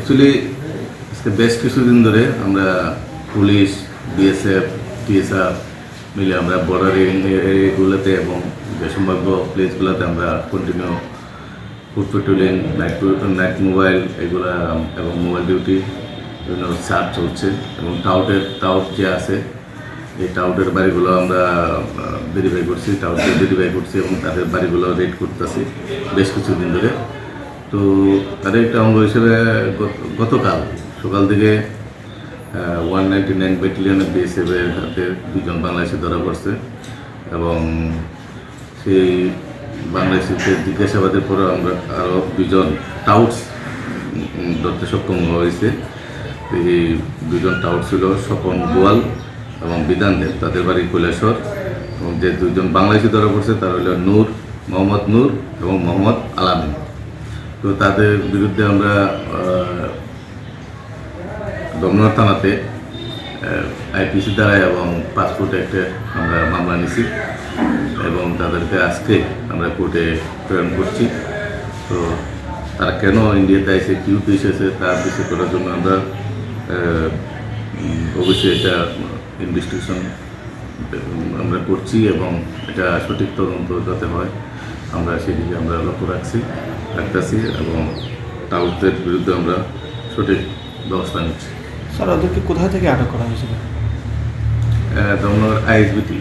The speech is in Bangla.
অ্যাকচুয়ালি আজকে বেশ কিছুদিন ধরে আমরা পুলিশ, বিএসএফ, টিএসআর মিলে আমরা বর্ডার এরিয়াগুলোতে এবং যে সম্ভাব্য প্লেসগুলোতে আমরা continue food patrolling, night mobile এগুলা এবং মোবাইল ডিউটি বিভিন্ন সার্চ চলছে এবং টাউট যে আছে এই টাউটের বাড়িগুলো আমরা ভেরিফাই করছি, টাউটকে ভেরিফাই করছি এবং তাদের বাড়িগুলো রেড করতেছি বেশ কিছুদিন ধরে। তো তাদের একটা অঙ্গ হিসেবে গতকাল সকাল থেকে 199 ব্যাটালিয়নের বিএসএফের হাতে 2জন বাংলাদেশি ধরা পড়ছে এবং সেই বাংলাদেশিদের জিজ্ঞাসাবাদের পরে আমরা আরও 2জন টাউটস ধরতে সক্ষম হয়েছে। এই 2জন টাউট ছিল স্বপন গোয়াল এবং বিধান দেব, তাদের বাড়ি কৈলাসহর। এবং যে 2জন বাংলাদেশি ধরা পড়ছে তারা হলো মোহাম্মদ নূর এবং মোহাম্মদ আলামিন। তো তাদের বিরুদ্ধে আমরা দমনর থানাতে আইপিসি দ্বারা এবং পাসপোর্ট অ্যাক্টে আমরা মামলা নিছি এবং তাদেরকে আজকে আমরা কোর্টে প্রেরণ করছি। তো তারা কেন ইন্ডিয়াতে এসে কী উদ্দেশ্যে এসে তার বিষয় করার জন্য আমরা অবশ্যই এটা ইনভেস্টিগেশন আমরা করছি এবং এটা সঠিক তদন্ত যাতে হয় আমরা সেদিকে আমরা লক্ষ্য রাখতেছি এবং টাউটদের বিরুদ্ধে আমরা সঠিক ব্যবস্থা নিচ্ছি। স্যার ওদেরকে কোথা থেকে আটক করা হয়েছিল? দমনর আইএসবিটি।